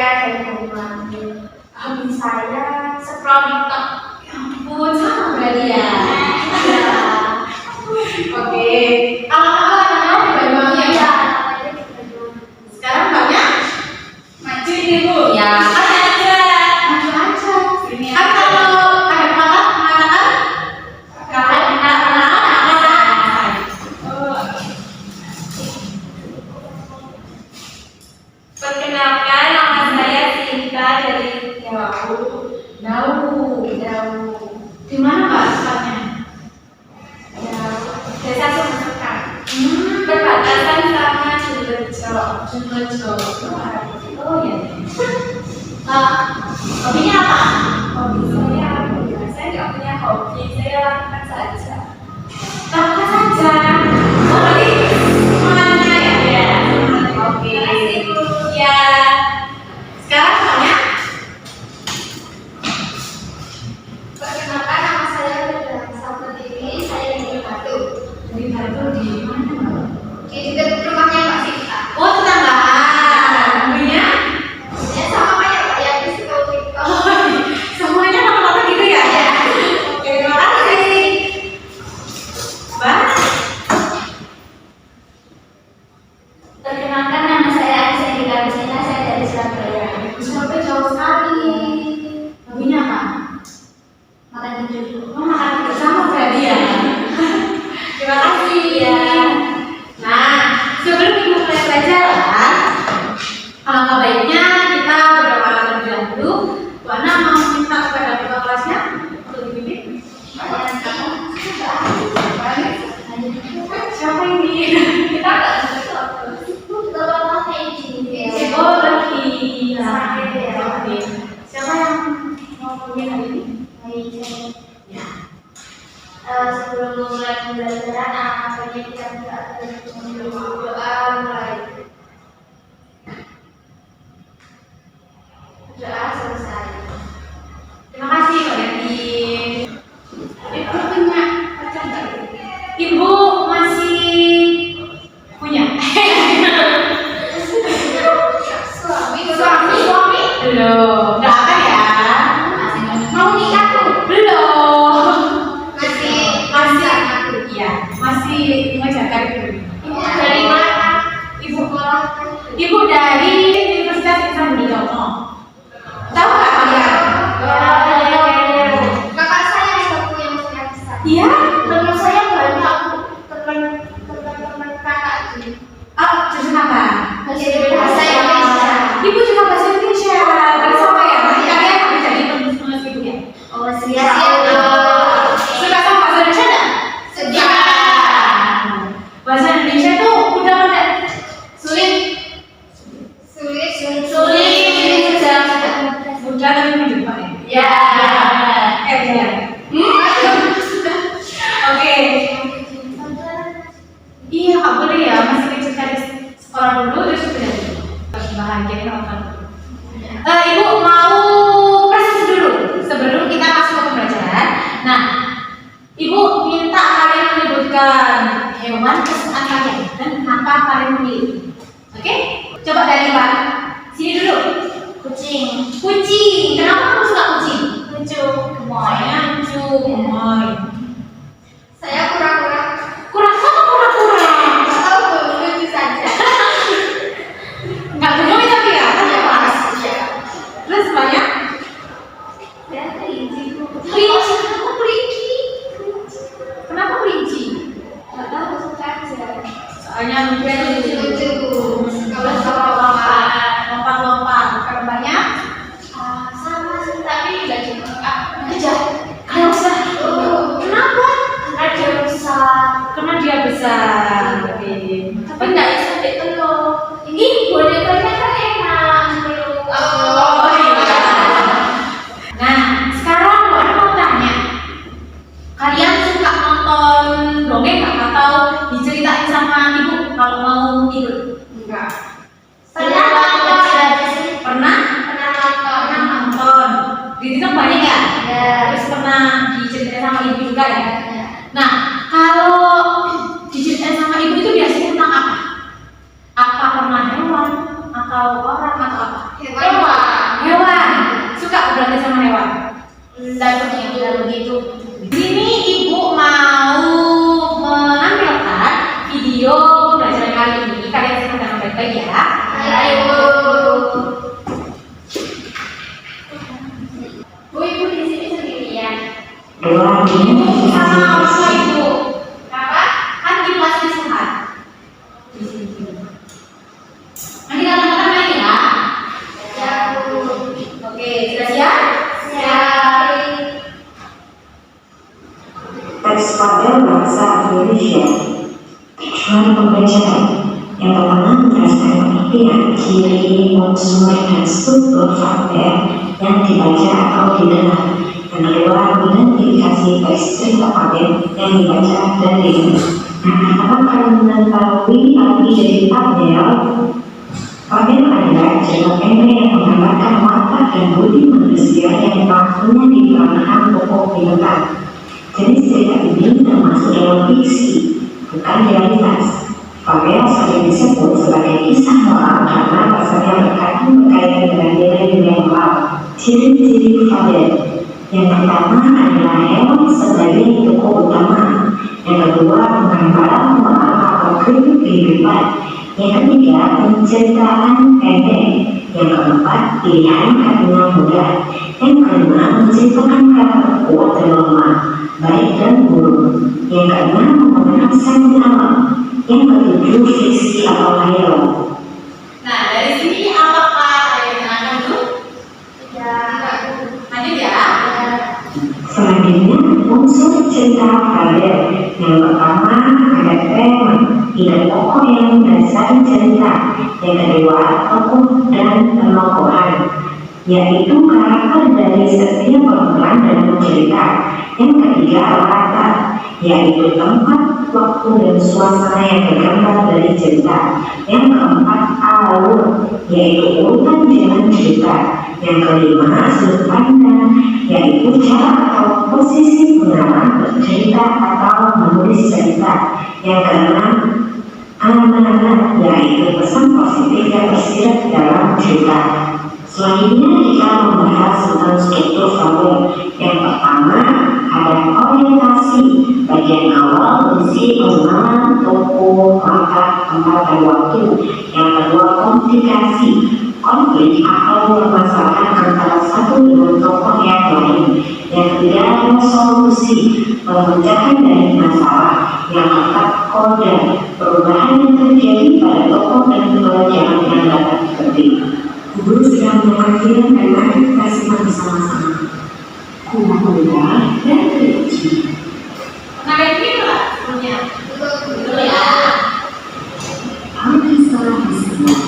dari Banyuwangi. Hobi saya scroll TikTok. Ya ampun, sama berarti ya. Oke, awal-awal di Banyuwangi ya. Sekarang banyak maju ini Bu. Ya. Maju aja. Ini Kan kalau ada pengalaman mengatakan kalau perkenalkan, nama saya Sinta dari Jauh. Di mana Pak tempatnya? Desa Sumesekan. Berbatasan sama Jemberjo. Oh ya. Hobinya apa? Hobi saya nggak punya hobi, saya lakukan saja. Lakukan saja. Oh, berarti semangatnya ya? Ya. Oke. Ya. Sekarang tanya. Perkenalkan, nama saya Ferdinand Saputri. Saya dari Batu. Dari Batu di mana? Di dekat rumahnya Mbak Sinta. Oh, tetanggaan. Hobinya? Ya sama kayak Mbak Yati scroll TikTok. Semuanya rata-rata gitu ya? Oke, terima kasih. Mbak? Perkenalkan, nama saya Aisyah Dikabisina. Saya dari Surabaya. Surabaya jauh sekali. Hobinya apa? Makan tidur. Oh, makan bersama berarti ya? Terima kasih ya. Nah, sebelum ibu mulai pelajaran, alangkah baiknya kita berdoa terlebih dahulu. Bu Ana mau minta kepada ketua kelasnya untuk dipimpin. Siapa ini? Kita nggak sesuatu. Kalau pakai izin. Oh, lagi. Oke. Siapa yang mau punya hari ini? Ya. Sebelum mulai pembelajaran, apanya kita doa mulai. Doa selesai. Terima kasih Mbak Yati. Ibu punya pacar nggak? Ibu masih punya? Suami. Belum. Nggak akan ya? Mau nikah tuh? Belum. Masih. Iya, masih mengajarkan ibu. Ibu dari mana? Ibu Ibu dari Universitas Islam di Jombang. Tahu nggak kalian? Kakak saya juga punya besar. Iya. Teman saya banyak teman kakak itu. Oh, jurusan apa? Bahasa Indonesia. Ibu juga bahasa Indonesia. Tadi sama ya? Nanti kalian harus jadi penulis ibu ya? Oh, siap. Suka sama bahasa Indonesia nggak? Sejarah. Bahasa Indonesia tuh udah sulit. Mudah tapi menjebak ya? Ya. Ya. Oke. Iya, nggak boleh ya. Masih kecil dari sekolah dulu terus sudah bahagia nonton. Ibu mau presentasi dulu sebelum kita masuk ke pembelajaran. Nah, Ibu minta kalian menyebutkan hewan kesukaan kalian dan kenapa kalian memilih. Oke? Coba dari Pak. Sini dulu. Kucing. Kucing. Kenapa kamu suka kucing? Lucu. Gemoy. Gemoy. Saya kura-kura. Kura-kura. Tahu tuh, lucu saja. Nggak gemoy tapi ya? Iya. Terus banyak? Ya, kelinci. Kelinci. Kenapa kelinci? Kenapa kelinci? Nggak tahu, suka aja. Soalnya lucu. Lucu. Kalau Lompat-lompat. Kalau banyak? Kedua, Ibu sama orang tua ibu. Kenapa? Kan di kelas sehat. Nanti kalian main ya. Ya, Bu. Oke, sudah siap? Siap. teks pada bahasa Indonesia. Tujuan pembelajaran yang pertama menjelaskan pengertian ciri unsur dan struktur fabel yang dibaca atau didengar. Yang kedua, identifikasi teks cerita fabel yang dibaca dan didengar. Apakah kalian mengetahui arti dari fabel? Fabel adalah cerita pendek yang menggambarkan watak dan budi manusia yang pelakunya diperankan tokoh filter. Jenis cerita ini termasuk dalam fiksi, bukan realitas. Fabel sering disebut sebagai kisah moral karena rasanya berkaitan dengan nilai-nilai moral. Ciri-ciri fabel yang pertama adalah hewan sebagai tokoh utama. Yang kedua, penggambaran moral atau kehidupan. Yang ketiga, penceritaan pendek. Yang keempat, pilihan karena mudah. Yang kelima, menciptakan karakter kuat dan lemah, baik dan buruk. Yang keenam, menggunakan sains alam. Yang ketujuh, fiksi atau khayal. Nah, dari sini apakah ada yang menanyakan dulu? Ya, Bu. Lanjut ya. Selanjutnya, unsur cerita fabel. Yang pertama, ada tema, ide pokok yang mendasari cerita. Yang kedua, tokoh dan penokohan, yaitu karakter dari setiap pemeran dalam cerita. Yang ketiga, latar, yaitu tempat, waktu, dan suasana yang tergambar dari cerita. Yang keempat, alur, yaitu urutan jalan cerita. Yang kelima, sudut pandang, yaitu cara atau posisi pengarang bercerita atau menulis cerita. Yang keenam, amanat, yaitu pesan positif yang tersirat dalam cerita. Selanjutnya kita membahas tentang struktur fabel. Yang pertama ada orientasi. Bagian awal berisi pengenalan tokoh, latar, tempat, dan waktu. Yang kedua, komplikasi, konflik atau permasalahan antara satu dengan tokoh yang lain. Yang ketiga, solusi, pemecahan dari masalah. Yang keempat, kode, perubahan yang terjadi pada tokoh dan pelajaran yang dapat dipetik. Guru sedang melakukan dan mari kita simak bersama-sama. Kuda dan kelinci. Nah, ini lah sebelumnya. Betul ya. Alkisah disebut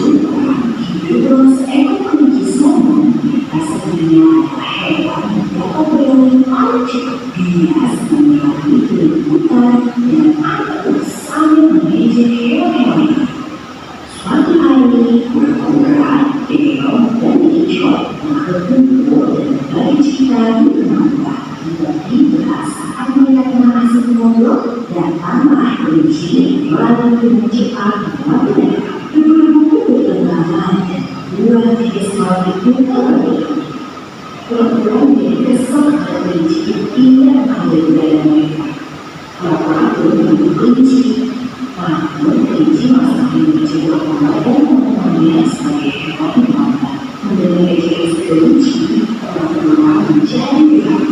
hidup seekor kelinci sombong. Rasanya adalah hewan dapat berani maju. Dia sebenarnya berputar dan angkat sambil mengejek hewan-hewan. Suatu hari, kura-kura, keong, dan hijau berkumpul dan bercerita di rumah. Tiba-tiba saat melihat teman asing ngobrol, datanglah kelinci lalu mencipta bahwa mereka berburu bertentangan dan dua tiga selalu itu terlihat. Kura-kura menjadi kesal pada kelinci tidak mengambil budaya mereka. Kura-kura pun menunggu kelinci. Namun kelinci masih mencoba dan memandangnya sebagai hewan yang lambat. Mendengar ejek kelinci, kura-kura menjadi geram.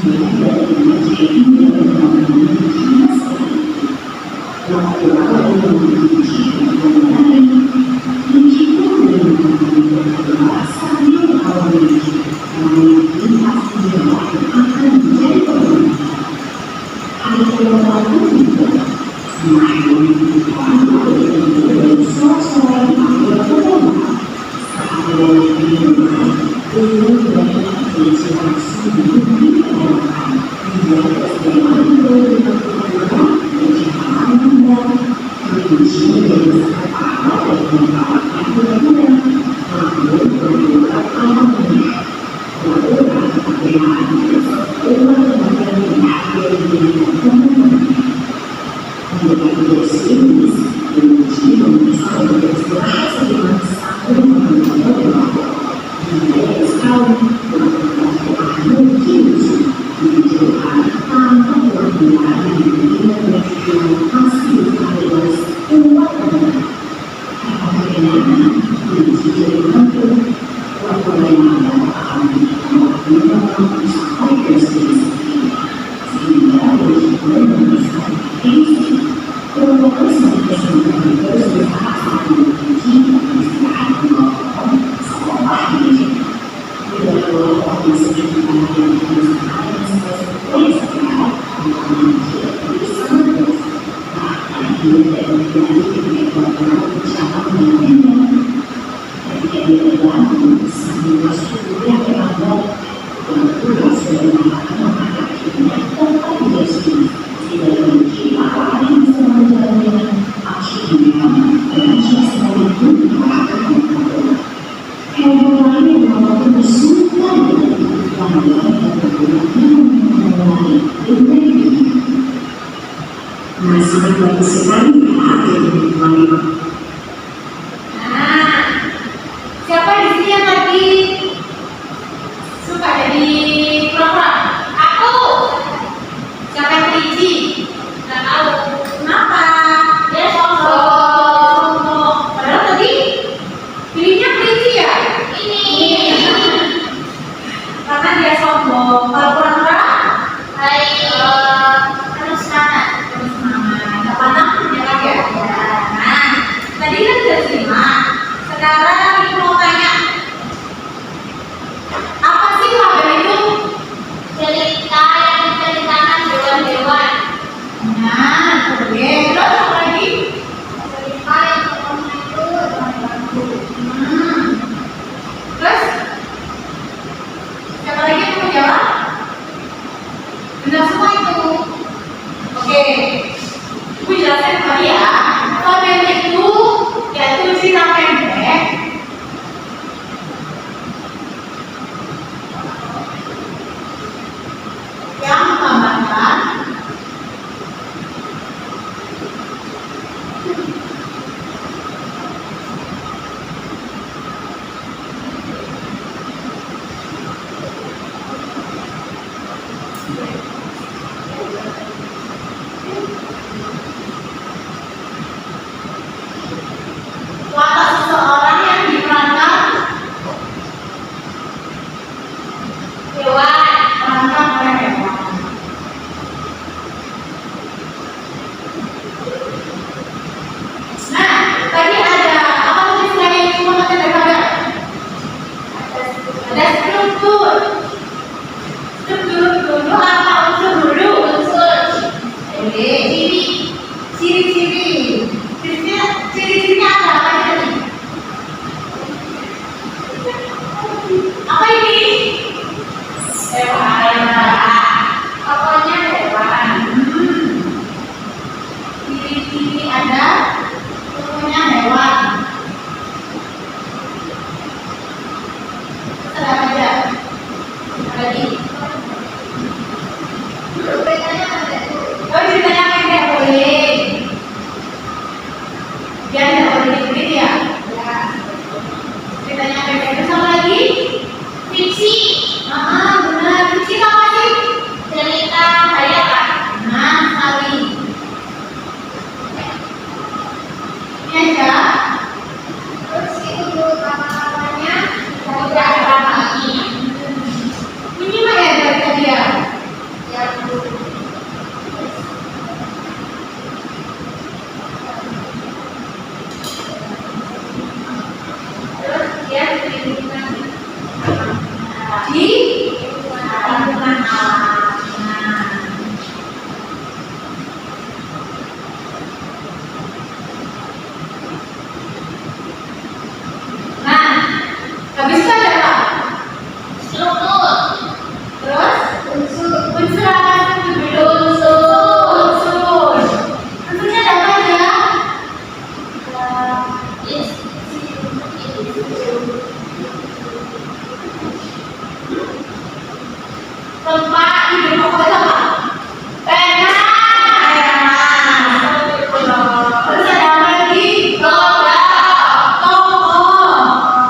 Dia tidak menjadi tidak benar-benar gila sekali. Kura-kura lalu kelinci dan berlari. Kelinci pun mendengar kura-kura sambil menghalau kelinci. Namun pasti dia akan menjadi pemenang. Hari kura-kura pun juga semakin berkumpul dan suara-suara yang bergema. Saat berada di rumah, belum berada kelinci langsung diberikan. Dia bersedia dengan kura-kura dan jangan memandang. Kelinci menjadi sangat parah dan membawakan kura-kura. Namun kura-kura kalah menyerah. Kura-kura tetap berlari setelah kemarin melihat dari dirinya teman-temannya. Menjadi pesimis, kelinci memisah dan beristirahat sejenak sambil menonton berlaku. Mendadak sekali, kura-kura terpahami kelinci. Dijauhkan tanpa kura-kura yang mendengar berjuang masih harus kuat benar. Apakah kenapa kelinci jadi mengantuk? Kura-kura yang ada akan membuat sampai ke sini. Nah, sangat bagus sekali hati teman-teman. Nah, siapa di sini yang lagi suka jadi pura-pura? Aku. Siapa yang kelinci? Nggak tahu. Kenapa? Dia sombong. Padahal tadi pilihnya kelinci ya? Ini. Karena dia sombong. Kalau pura-pura, terus semangat. Nggak pantang punya lagi ya? Nah, tadi kan sudah simak. Sekarang ibu mau tanya, apa sih kabar itu? Cerita yang menceritakan hewan-hewan. Nah, oke. Terus apa lagi? Cerita yang tokohnya itu hewan-hewanku. Terus siapa lagi yang mau jawab? Benar semua itu. Oke. Ibu jelasin tadi ya. Konten itu yaitu cerita pendek yang menggambarkan watak seseorang yang diperankan hewan, perankan oleh hewan. Nah, tadi ada apa tadi istilahnya yang cuma ada gambar? Ada struktur. Struktur dulu apa unsur dulu? Unsur. Oke, ciri-ciri. Ciri-cirinya apa tadi? Apa ini? Hewan. Pokoknya hewan. Ciri-ciri ada, pokoknya hewan. Terus ada apa aja? Apa lagi? Ceritanya ada itu. Oh, ceritanya pendek boleh. Biar tidak boleh dikit ya. Ceritanya pendek. Terus apa lagi? Fiksi. Benar. Fiksi apa sih? Cerita hayalan. Nah, sekali. Ini aja. Terus itu dulu nama-namanya Udah ada lagi. Ini mah ya dari tadi ya. yang dulu. Terus dia lingkungan di lingkungan alam. Nah, habis itu ada apa? Struktur. Terus Unsur. unsur apa dulu? Unsur. Unsurnya ada apa aja? Tempat hidup pokok itu apa? Pena. Terus ada apa lagi? Toko.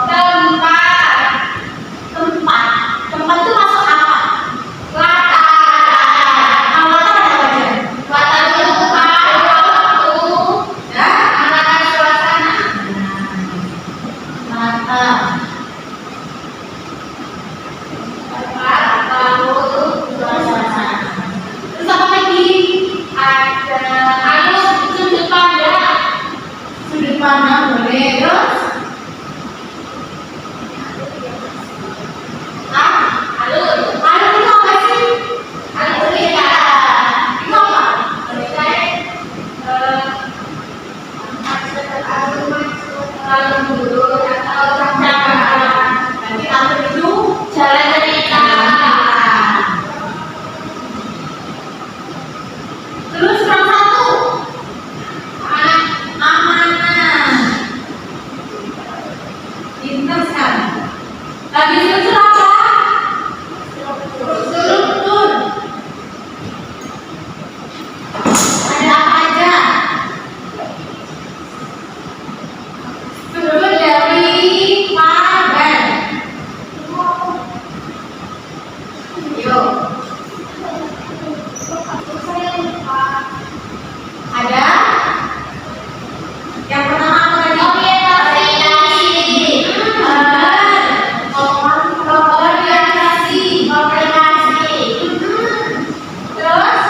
Tempat. Tempat itu masuk apa? Latar. Nah, latar ada apa aja? Latar belakang, waktu, Ya. menata suasana. Latar. Tempat, waktu, Bagi unsur apa? struktur. Ada apa aja? Struktur dari padan. Yuk. Ada yang pertama apa tadi? Terus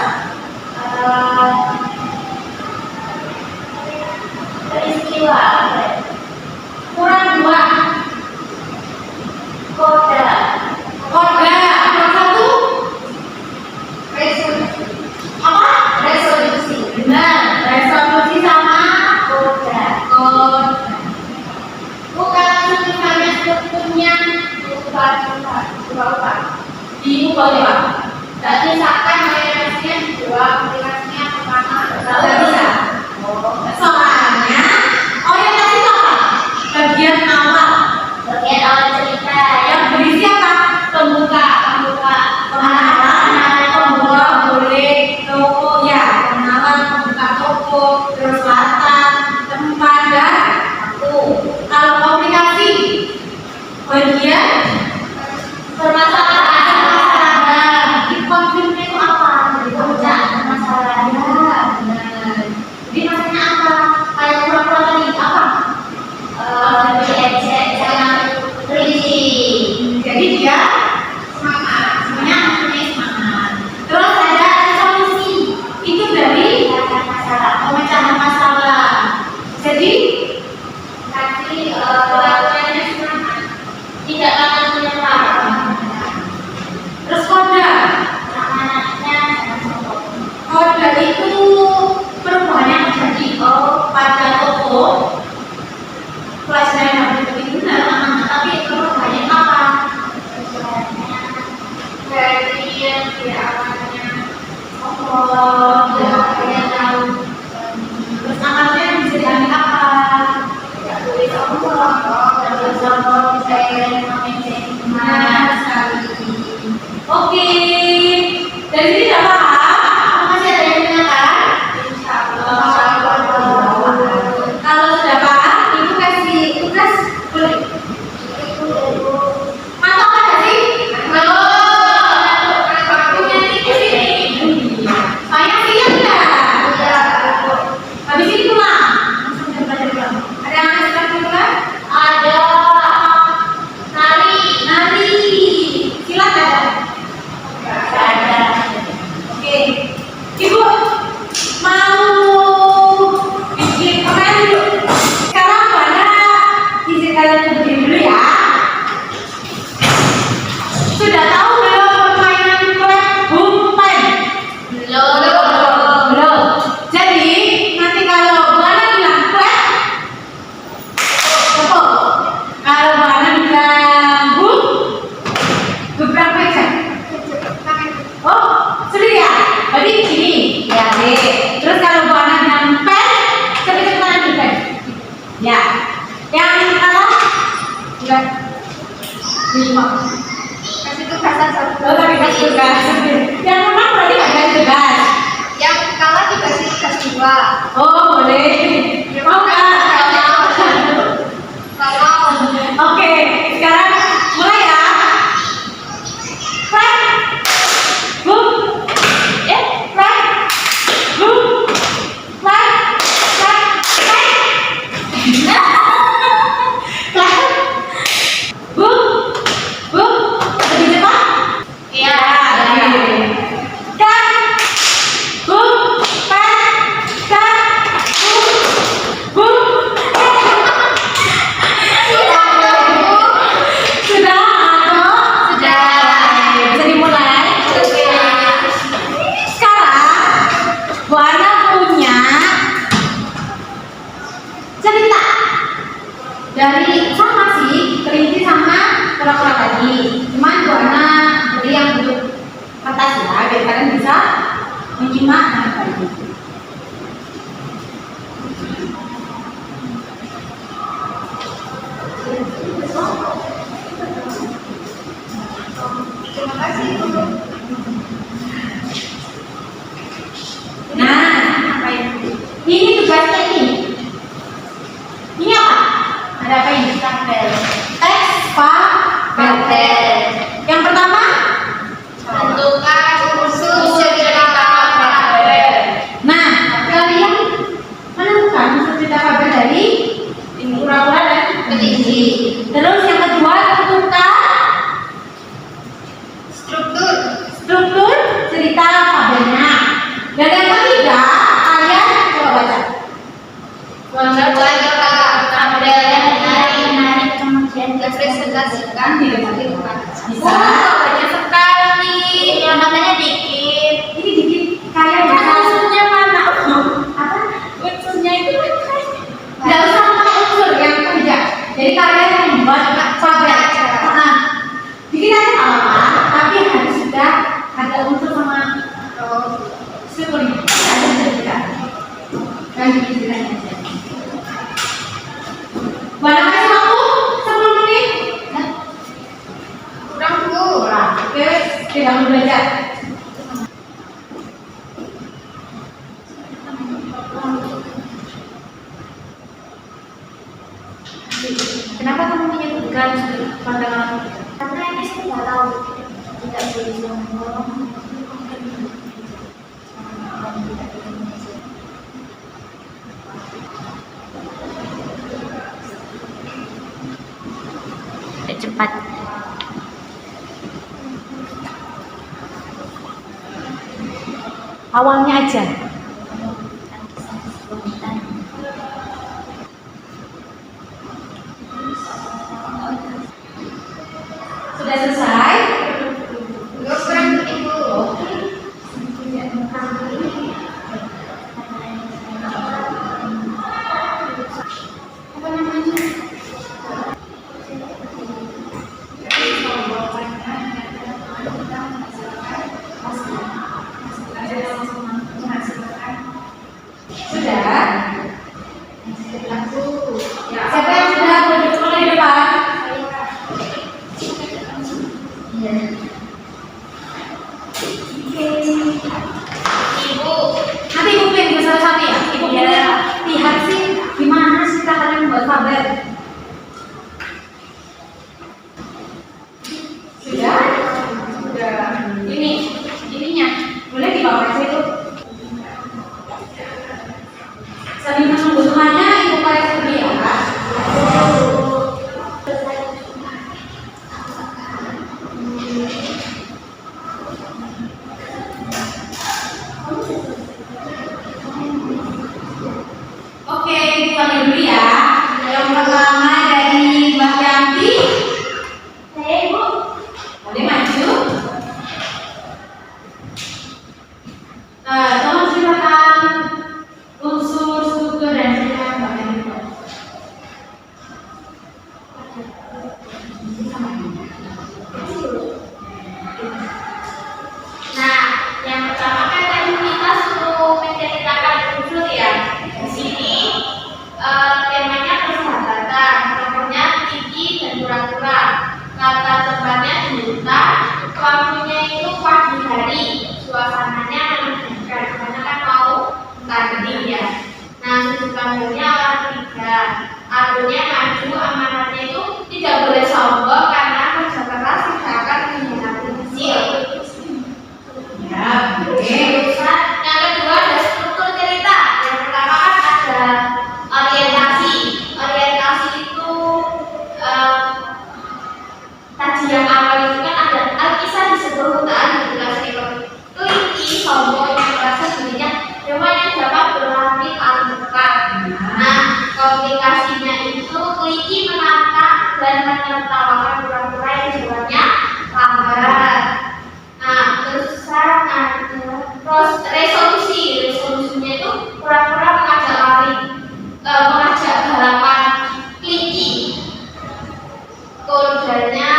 kurang dua. Koda. Kurang satu. Apa? Benar. Resolusi sama koda. Bukan misalnya strukturnya berubah. Diubah ya Pak? Jadi misalkan mayoritasnya dua, aplikasinya pertama Nggak bisa. Soalnya orientasi itu apa? Bagian awal bagian awal cerita yang berisi apa? Pembuka, pengenalan, pembuka boleh toko ya, pengenalan, pembuka toko, terus latar, tempat dan waktu. Kalau komunikasi bagian permasalahan. di konfliknya itu apa? Pekerjaan masalahnya. Benar. Jadi maksudnya apa? Kayak pura-pura tadi apa? Jangan rinci. Jadi dia Semangat. semuanya mempunyai semangat. Terus ada solusi. Itu dari pemecahan masalah. Jadi Nanti pelakuannya semangat. Tidak akan menyerah. terus koda. Amanatnya jangan sombong. Koda itu perubahan yang terjadi pada toko. Pelajaran yang betul benar amanat, tapi perubahannya apa? Dari yang tidak amannya. Dia tahu. Terus amanatnya bisa diambil apa? Tidak boleh sombong. Tidak boleh sombong. Saya Benar sekali. Oke, dari sini sudah paham? Masih ada yang tanyakan? Kalau sudah paham, ibu kasih tugas boleh. Mantap kan sih? Waktunya di sini. Saya siap nggak? Habis ini pulang. Langsung kita belajar pulang. Ada yang sudah pulang? Ada Nari. Silakan. Oke, Ibu mau bikin permainan dulu. Sekarang mana izin kalian berdiri dulu ya. Sudah tahu belum permainan klep bumpen? Belum. Jadi nanti kalau Buana bilang klep, tepuk. Kalau Buana bilang bum, gebrak meja. Oh, sudah ya? Berarti gini, ya, B. Terus kalau Bu Ana bilang pen, cepet-cepetan ambil pen. Ya. Yang kalah? Bukan. 5. kasih tugasan satu. Oh, tapi kasih tugas. Yang menang berarti nggak kasih tugas. Yang kalah dikasih tugas 2. Oh, boleh. Mau nggak? Kalau Oke, sekarang mulai ya. Pen. Bum. Pen. Bum. Lebih cepat? iya. Kan. Bum. Bum. Sudah atau? Sudah. Bisa dimulai? Sekarang Bu Ana punya cerita dari sama sih kelinci sama kura-kura tadi. Cuman Bu Ana beri yang bentuk kertas ya, biar kalian bisa menyimak dengan baik. Nah, apa ini? Ini tugasnya ini. Ini apa? Ada apa ini? Tabel. Teks tabel. Yang pertama, Tentukan unsur cerita tabel. nah kalian menentukan unsur cerita tabel dari kura-kura dan Kelinci. terus yang kedua tentukan struktur cerita tabelnya. Dan yang ketiga kalian coba baca. Membuat tabel yang menarik kemudian dipresentasikan di depan. Bisa. Banyak sekali. Yang makanya dikit. Ini dikit kalian Kan bisa. unsurnya mana? Apa? Unsurnya itu Tidak usah pakai unsur yang ketiga. Jadi kalian yang membuat tabel. Nah, bikin aja nggak apa-apa, tapi harus sudah ada unsur sama strukturnya. Ada cerita. Dan bikin ceritanya aja. Buat apa sih waktu 10 menit? kurang dulu. Oke, kita mau belajar. Kenapa kamu menyebutkan pandangan? Karena ini saya nggak tahu. Tidak boleh ngomong. Cepat. Awalnya aja. Sudah selesai? Kurang ibu. Apa namanya? Sudah? Siapa yang sudah berduduk di depan? Ibu. Nanti ibu pilih satu-satu ya. Ibu Iya. pilih lihat sih gimana sih cara kalian membuat tabel. Sudah? Sudah. Ininya. Boleh dibawa aja itu. Sambil menunggu semuanya, ibu kalian sendiri ya, Kak. Oke, dipanggil dulu ya. Yang pertama dari Mbak Yanti. Saya ibu. Boleh maju. Tolong ceritakan unsur, struktur, dan cerita Mbak Yanti. Nah, yang pertama kan tadi kita suruh menceritakan unsur ya. Di sini temanya persahabatan, tokohnya Kiki dan kura-kura. Kata tempatnya di hutan, waktunya itu pagi hari, suasananya menenangkan karena kan mau tanding ya. Nah, sudut pandangnya orang tiga, alurnya maju, amanatnya itu tidak boleh sombong karena kerja keras tidak akan mengkhianati hasil. Ya, oke. Urusan yang kedua ada struktur cerita. Yang pertama kan ada orientasi. Orientasi itu tadi yang awal itu kan ada Alkisah di sebuah hutan jelas kelinci sombong yang merasa dirinya hewan yang dapat berlari paling cepat. Nah, komplikasinya itu kelinci menantang dan menertawakan kura-kura yang jawabannya lambat. Nah, terusan ada resolusinya itu pura-pura mengajak balapan kelinci. Kodenya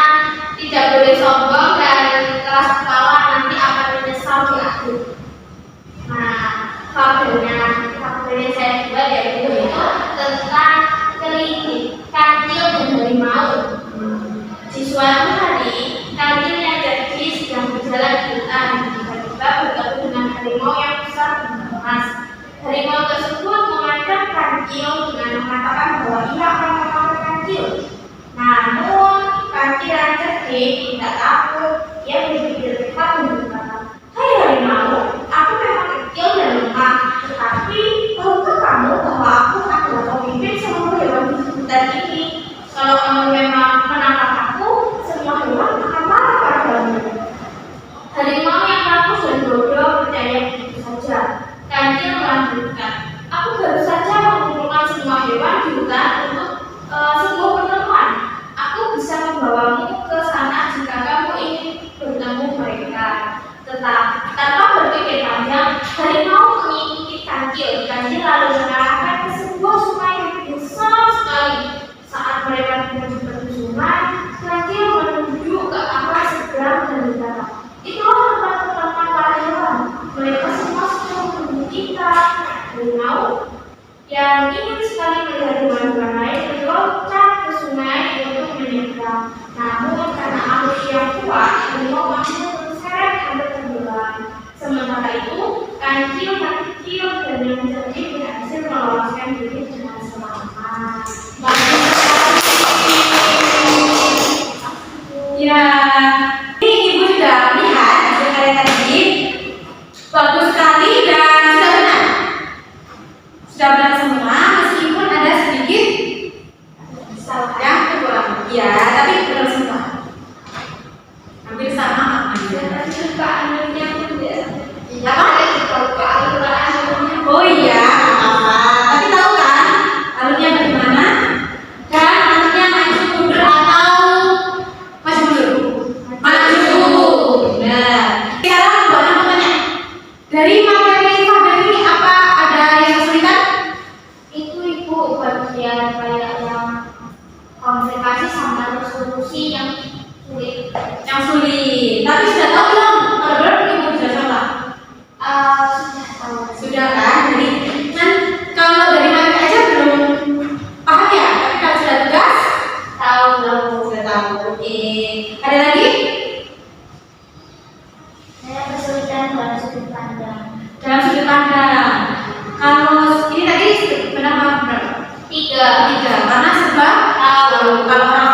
tidak boleh sombong dan keras kepala, nanti akan menyesal di akhir. Nah, fabelnya saya buat yaitu tentang kelinci, kancil dan harimau. Di suatu hari, kancil yang jadi sedang akan kancil. Namun, kancil yang cerdik tidak takut. Dia berpikir cepat dan berkata, "Hai harimau, aku memang kecil dan lemah, tetapi tahukah kamu bahwa aku adalah pemimpin seluruh hewan di hutan ini? Kalau kamu memang menangkap aku, semua hewan akan marah padamu." Harimau yang rakus dan bodoh percaya begitu saja. Kancil melanjutkan, "Aku baru saja mengumpulkan semua hewan di hutan untuk sebuah pertemuan. Aku bisa membawamu ke sana jika kamu ingin bertemu mereka." Tetapi tanpa berpikir panjang, harimau mengikuti kancil. Kancil lalu mengarahkan ke sebuah sungai yang besar sekali. Saat mereka menuju ke sungai, kancil menuju ke arah seberang dan berkata, "Itulah tempat pertemuan para hewan. Mereka semua sudah menunggu kita." Harimau yang ingin sekali melihat hewan-hewan lain meloncat ke sungai untuk menyeberang. Namun karena arus yang kuat, harimau masih terseret hampir tenggelam. Sementara itu, kancil yang kecil dan yang cerdik berhasil meloloskan diri dengan selamat. Ya, ini ibu sudah lihat hasil karya tadi. Bagus sekali dan sudah benar. Sudah benar semua, meskipun ada sedikit yang kurang. Ya, tapi benar semua. Hampir sama. Oh iya, apa? Tapi tahu kan alurnya bagaimana? Dan alurnya maju mundur atau maju mundur? Maju. Nah, sekarang buat tanya. Dari materi tabel ini apa ada yang kesulitan? Itu ibu bagian kayak yang komunikasi sama resolusi yang sulit. Yang sulit. Tapi sudah tahu belum? Kalau belum ibu sudah coba. Sudah tahu. Sudah kan? Jadi kan kalau dari materi aja belum paham ya. Tapi kalau sudah tugas Tahu belum? sudah tahu. Oke. Ada lagi? Saya kesulitan dalam sudut pandang. Dalam sudut pandang. Kalau ini tadi berapa? Tiga. Tiga. Karena sebab Tahu. kalau orang